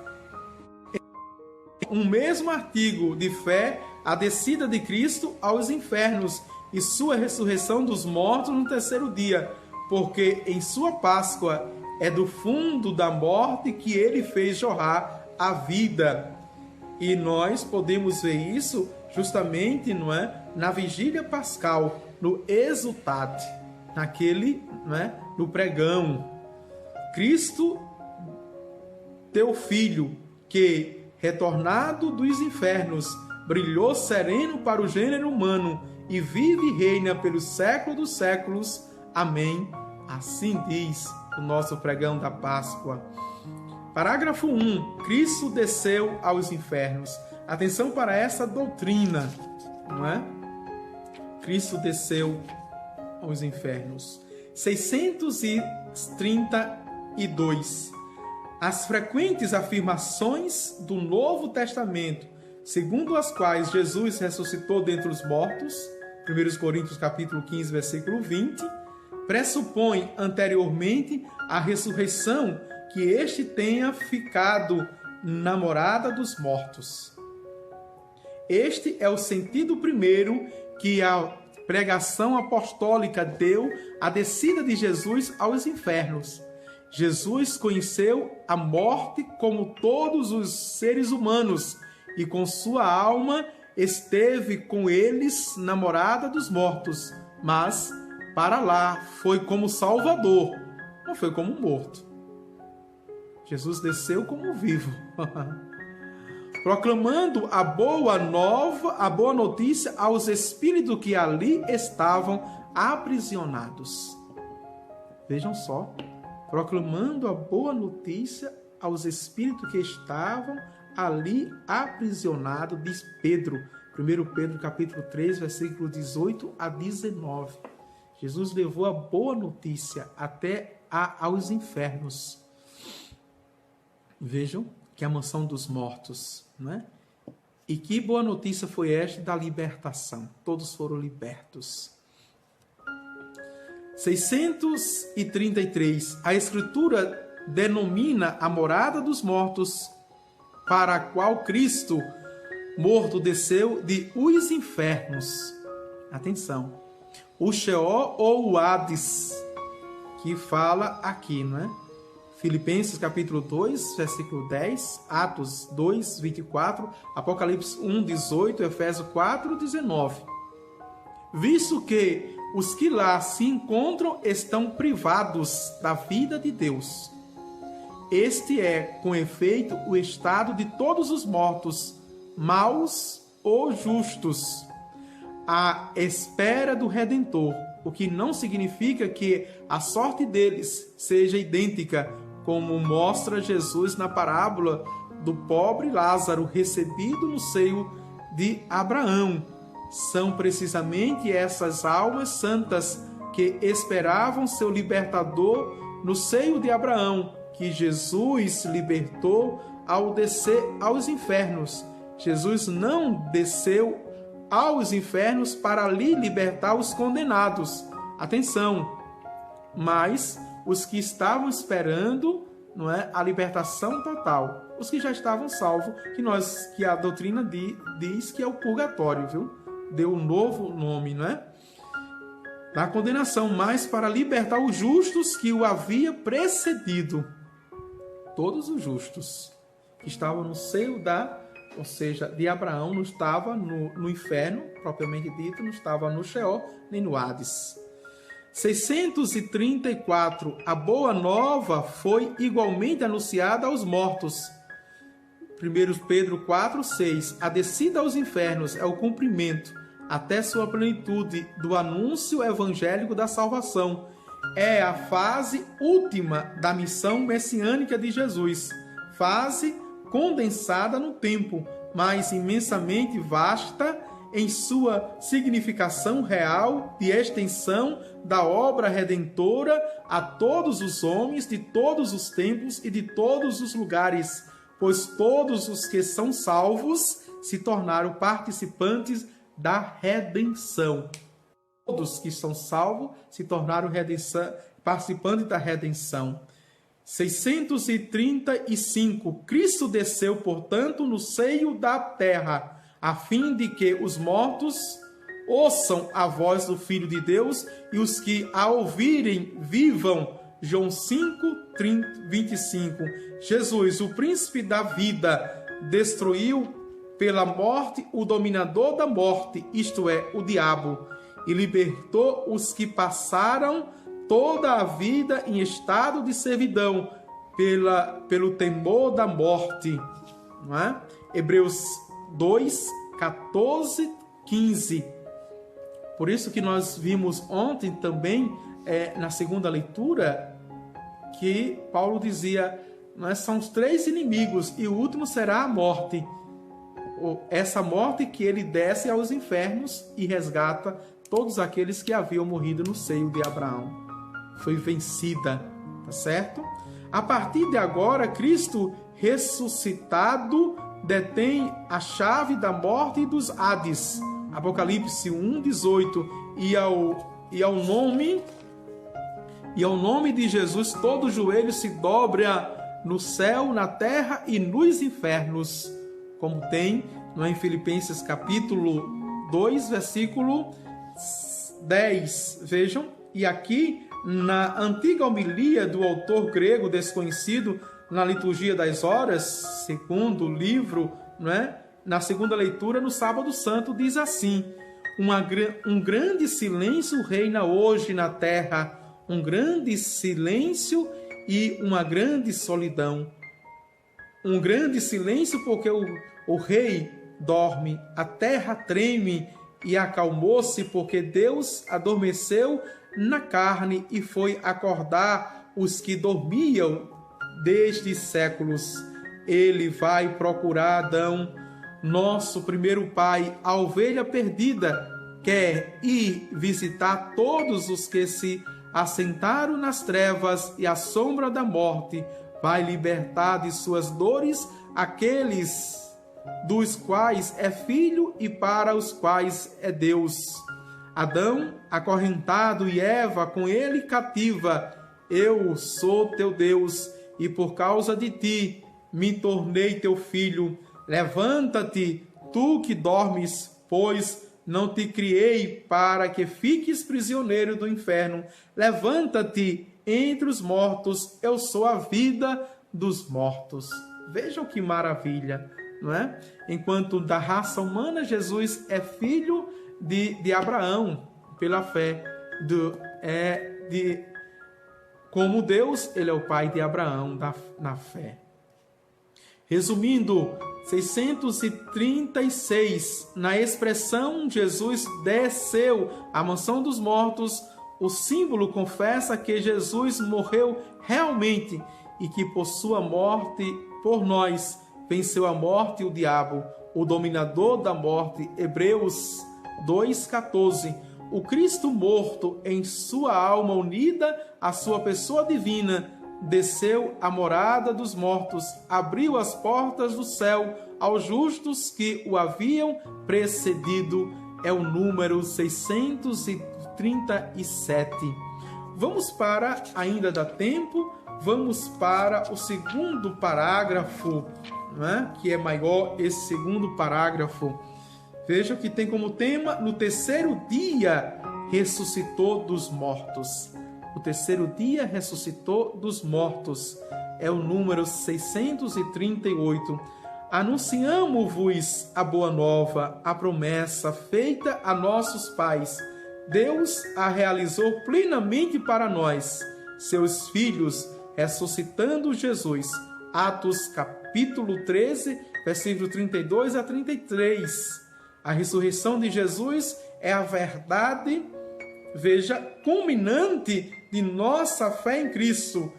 um mesmo artigo de fé, a descida de Cristo aos infernos e sua ressurreição dos mortos no 3º dia, porque em sua Páscoa é do fundo da morte que ele fez jorrar a vida. E nós podemos ver isso justamente, na vigília pascal, no exultate, no pregão. Cristo, teu filho, que, retornado dos infernos, brilhou sereno para o gênero humano e vive e reina pelos séculos dos séculos. Amém. Assim diz o nosso pregão da Páscoa. Parágrafo 1. Cristo desceu aos infernos. Atenção para essa doutrina, Cristo desceu aos infernos. 632. As frequentes afirmações do Novo Testamento, segundo as quais Jesus ressuscitou dentre os mortos, 1 Coríntios capítulo 15, versículo 20, pressupõe anteriormente a ressurreição, que este tenha ficado na morada dos mortos. Este é o sentido primeiro que a pregação apostólica deu à descida de Jesus aos infernos. Jesus conheceu a morte como todos os seres humanos e com sua alma esteve com eles na morada dos mortos, mas para lá foi como Salvador, não foi como morto. Jesus desceu como vivo, proclamando a boa notícia aos espíritos que ali estavam aprisionados. Vejam só, proclamando a boa notícia aos espíritos que estavam ali aprisionados, diz Pedro, 1 Pedro capítulo 3, versículo 18 a 19. Jesus levou a boa notícia até aos infernos. Vejam que é a mansão dos mortos, não é? E que boa notícia foi esta da libertação. Todos foram libertos. 633. A Escritura denomina a morada dos mortos, para a qual Cristo, morto, desceu de os infernos. Atenção. O Sheol ou o Hades, que fala aqui, não é? Filipenses capítulo 2, versículo 10, Atos 2, 24, Apocalipse 1, 18, Efésios 4, 19. Visto que os que lá se encontram estão privados da vida de Deus. Este é, com efeito, o estado de todos os mortos, maus ou justos, à espera do Redentor, o que não significa que a sorte deles seja idêntica, como mostra Jesus na parábola do pobre Lázaro recebido no seio de Abraão. São precisamente essas almas santas que esperavam seu libertador no seio de Abraão, que Jesus libertou ao descer aos infernos. Jesus não desceu aos infernos para ali libertar os condenados. Atenção! Mas os que estavam esperando, não é, a libertação total, os que já estavam salvos, que a doutrina diz que é o purgatório, viu? Deu um novo nome, não é? Da condenação, mas para libertar os justos que o havia precedido. Todos os justos que estavam no seio ou seja, de Abraão, não estava no inferno, propriamente dito, não estava no Sheol, nem no Hades. 634. A boa nova foi igualmente anunciada aos mortos. 1 Pedro 4, 6. A descida aos infernos é o cumprimento, até sua plenitude, do anúncio evangélico da salvação. É a fase última da missão messiânica de Jesus. Fase condensada no tempo, mas imensamente vasta em sua significação real de extensão da obra redentora a todos os homens de todos os tempos e de todos os lugares, pois todos os que são salvos se tornaram participantes da redenção. Todos que são salvos se tornaram participantes da redenção. 635. Cristo desceu, portanto, no seio da terra, a fim de que os mortos ouçam a voz do Filho de Deus e os que a ouvirem vivam. João 5, 25. Jesus, o príncipe da vida, destruiu pela morte o dominador da morte, isto é, o diabo, e libertou os que passaram toda a vida em estado de servidão pelo temor da morte. Não é? Hebreus 2, 14, 15. Por isso que nós vimos ontem também, na segunda leitura, que Paulo dizia, são os 3 inimigos e o último será a morte. Essa morte que ele desce aos infernos e resgata todos aqueles que haviam morrido no seio de Abraão. Foi vencida, tá certo? A partir de agora, Cristo ressuscitado detém a chave da morte e dos Hades. Apocalipse 1, 18. E ao nome de Jesus, todo joelho se dobra no céu, na terra e nos infernos. Como tem em Filipenses capítulo 2, versículo 10. Vejam, e aqui na antiga homilia do autor grego desconhecido na liturgia das horas, segundo livro, na segunda leitura, no sábado santo, diz assim: um grande silêncio reina hoje na terra, um grande silêncio e uma grande solidão. Um grande silêncio, porque o rei dorme, a terra treme e acalmou-se, porque Deus adormeceu na carne e foi acordar os que dormiam desde séculos. Ele vai procurar Adão, nosso primeiro pai, a ovelha perdida, quer ir visitar todos os que se assentaram nas trevas e à sombra da morte, vai libertar de suas dores aqueles dos quais é filho e para os quais é Deus. Adão acorrentado e Eva com ele cativa, eu sou teu Deus e por causa de ti me tornei teu filho. Levanta-te, tu que dormes, pois não te criei para que fiques prisioneiro do inferno. Levanta-te entre os mortos, eu sou a vida dos mortos. Vejam que maravilha, não é? Enquanto da raça humana, Jesus é filho de Abraão, pela fé. Como Deus, ele é o pai de Abraão na fé. Resumindo, 636, na expressão Jesus desceu à mansão dos mortos, o símbolo confessa que Jesus morreu realmente e que por sua morte, por nós, venceu a morte e o diabo, o dominador da morte. Hebreus 2,14. O Cristo morto em sua alma unida à sua pessoa divina, desceu à morada dos mortos, abriu as portas do céu aos justos que o haviam precedido. É o número 637. Vamos para, ainda dá tempo, vamos para o segundo parágrafo, né? Que é maior esse segundo parágrafo. Veja que tem como tema: no terceiro dia ressuscitou dos mortos. O terceiro dia ressuscitou dos mortos. É o número 638. Anunciamo-vos a boa nova, a promessa feita a nossos pais. Deus a realizou plenamente para nós, seus filhos, ressuscitando Jesus. Atos capítulo 13, versículo 32 a 33. A ressurreição de Jesus é a verdade, veja, culminante de nossa fé em Cristo,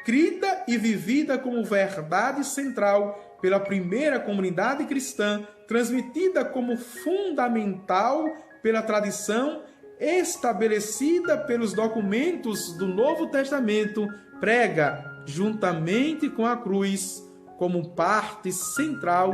crida e vivida como verdade central pela primeira comunidade cristã, transmitida como fundamental pela tradição, estabelecida pelos documentos do Novo Testamento, prega, juntamente com a cruz, como parte central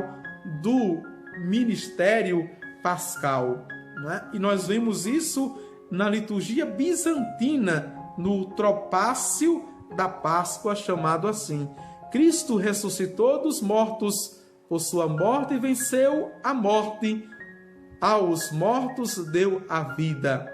do ministério pascal. Não é? E nós vemos isso na liturgia bizantina, no tropácio da Páscoa, chamado assim. Cristo ressuscitou dos mortos, por sua morte venceu a morte, aos mortos deu a vida.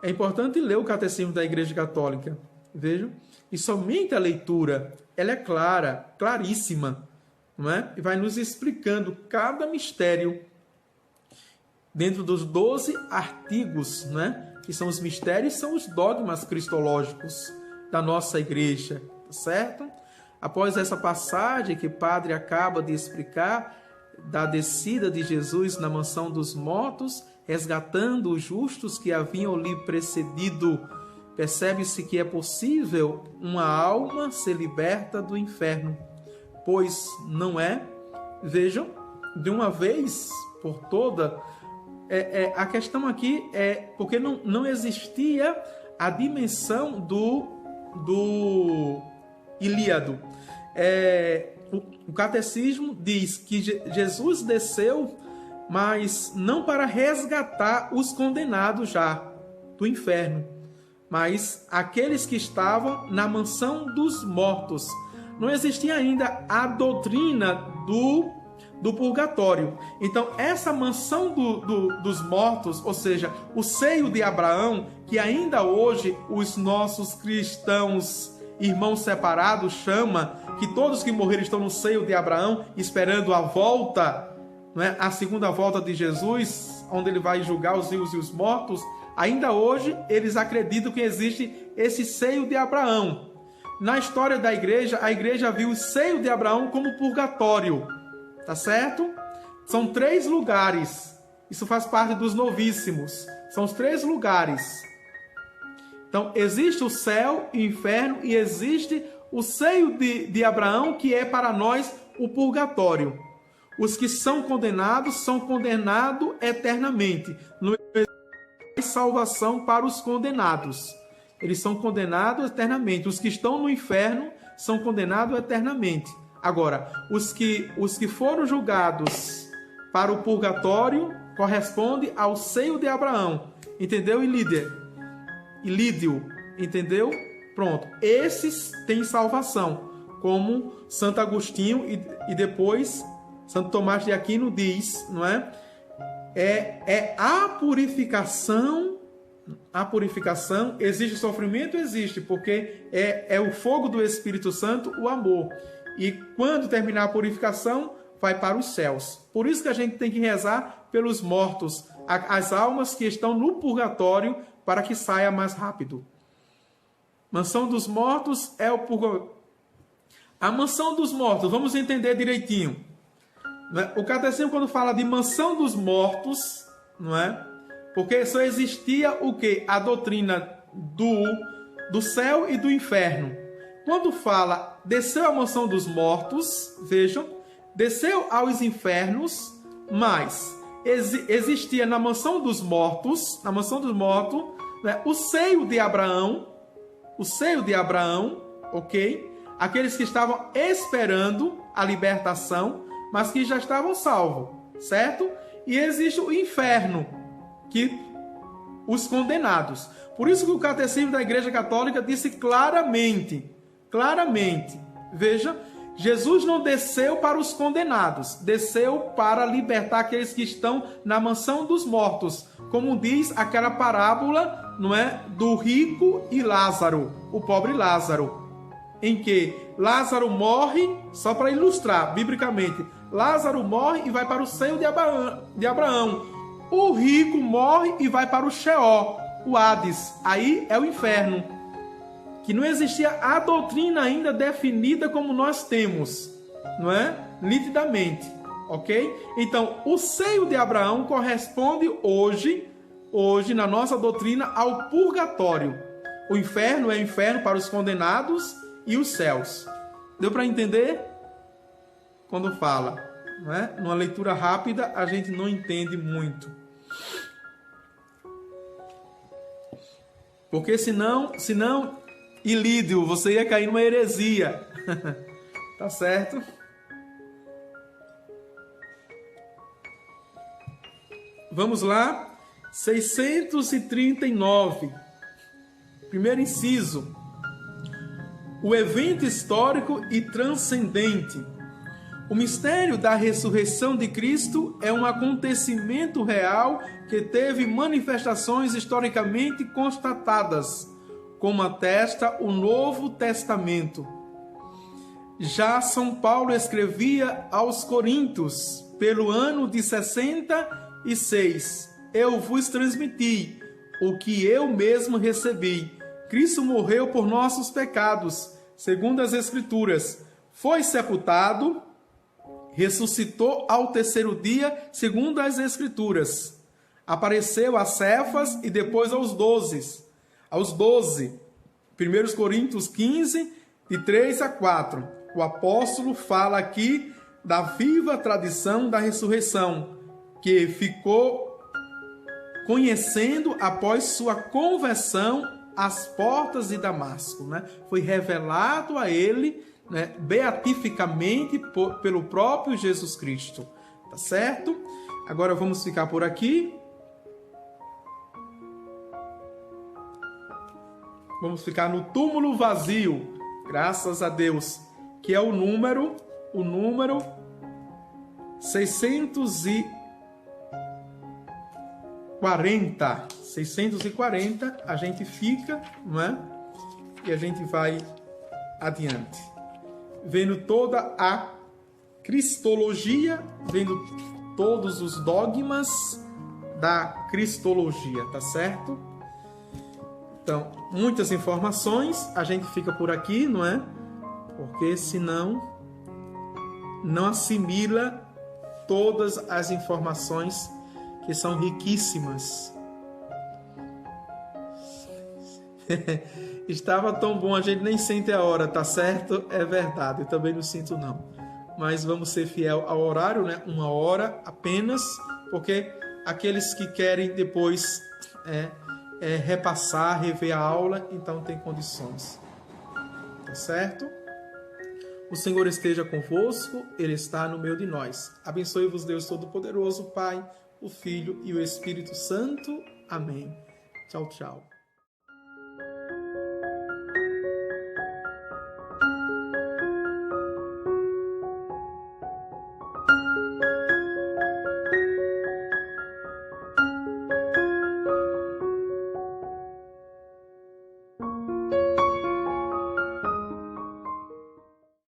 É importante ler o Catecismo da Igreja Católica, vejam, e somente a leitura, ela é clara, claríssima, não é? E vai nos explicando cada mistério dentro dos 12 artigos, né? Que são os mistérios, são os dogmas cristológicos da nossa igreja, certo? Após essa passagem que o padre acaba de explicar, da descida de Jesus na mansão dos mortos, resgatando os justos que haviam lhe precedido, percebe-se que é possível uma alma ser liberta do inferno, pois não é, vejam, de uma vez por toda. A questão aqui é porque não existia a dimensão do Ilíado. O catecismo diz que Jesus desceu, mas não para resgatar os condenados já do inferno, mas aqueles que estavam na mansão dos mortos. Não existia ainda a doutrina do purgatório. Então, essa mansão dos mortos, ou seja, o seio de Abraão, que ainda hoje os nossos cristãos, irmãos separados, chama, que todos que morreram estão no seio de Abraão, esperando a volta não é? A segunda volta de Jesus, onde ele vai julgar os vivos e os mortos, ainda hoje eles acreditam que existe esse seio de Abraão. Na história da igreja, a igreja viu o seio de Abraão como purgatório, tá certo? São 3 lugares, isso faz parte dos novíssimos, são os 3 lugares. Então, existe o céu, o inferno e existe o seio de Abraão, que é para nós o purgatório. Os que são condenados eternamente. Não existe salvação para os condenados. Eles são condenados eternamente. Os que estão no inferno são condenados eternamente. Agora, os que foram julgados para o purgatório corresponde ao seio de Abraão. Entendeu, Ilídio? Entendeu? Pronto. Esses têm salvação, como Santo Agostinho e depois Santo Tomás de Aquino diz, não é? É a purificação. A purificação, existe sofrimento? Existe, porque é o fogo do Espírito Santo, o amor. E quando terminar a purificação, vai para os céus. Por isso que a gente tem que rezar pelos mortos, as almas que estão no purgatório, para que saia mais rápido. Mansão dos mortos é o purgatório. A mansão dos mortos, vamos entender direitinho. O catecismo, quando fala de mansão dos mortos, não é? Porque só existia o quê? A doutrina do céu e do inferno. Quando fala desceu à mansão dos mortos, vejam, desceu aos infernos, mas existia na mansão dos mortos, né, o seio de Abraão, ok? Aqueles que estavam esperando a libertação, mas que já estavam salvos, certo? E existe o inferno, que os condenados. Por isso que o Catecismo da Igreja Católica disse claramente, veja, Jesus não desceu para os condenados, desceu para libertar aqueles que estão na mansão dos mortos, como diz aquela parábola, não é, do rico e Lázaro, o pobre Lázaro, em que Lázaro morre, só para ilustrar biblicamente, Lázaro morre e vai para o seio de Abraão. O rico morre e vai para o Sheol, o Hades. Aí é o inferno. Que não existia a doutrina ainda definida como nós temos, não é? Nitidamente, ok? Então, o seio de Abraão corresponde hoje na nossa doutrina ao purgatório. O inferno é o inferno para os condenados e os céus. Deu para entender? Quando fala, não é? Numa leitura rápida, a gente não entende muito. Porque senão, Ilídio, você ia cair numa heresia. Tá certo? Vamos lá. 639. Primeiro inciso. O evento histórico e transcendente. O mistério da ressurreição de Cristo é um acontecimento real que teve manifestações historicamente constatadas, como atesta o Novo Testamento. Já São Paulo escrevia aos Coríntios, pelo ano de 66, eu vos transmiti o que eu mesmo recebi. Cristo morreu por nossos pecados, segundo as Escrituras, foi sepultado, ressuscitou ao 3º dia, segundo as Escrituras. Apareceu a Cefas e depois aos 12. 1 Coríntios 15, de 3 a 4. O apóstolo fala aqui da viva tradição da ressurreição, que ficou conhecendo após sua conversão às portas de Damasco, né? Foi revelado a ele, né, beatificamente pelo próprio Jesus Cristo. Tá certo? Agora vamos ficar por aqui. Vamos ficar no túmulo vazio, graças a Deus, que é o número 640. 640 a gente fica, não é? E a gente vai adiante. Vendo toda a cristologia, vendo todos os dogmas da cristologia, tá certo? Então, muitas informações, a gente fica por aqui, não é? Porque senão não assimila todas as informações que são riquíssimas. Estava tão bom, a gente nem sente a hora, tá certo? É verdade, eu também não sinto não. Mas vamos ser fiel ao horário, né? 1 hora apenas, porque aqueles que querem depois repassar, rever a aula, então tem condições. Tá certo? O Senhor esteja convosco, Ele está no meio de nós. Abençoe-vos Deus Todo-Poderoso, Pai, o Filho e o Espírito Santo. Amém. Tchau, tchau.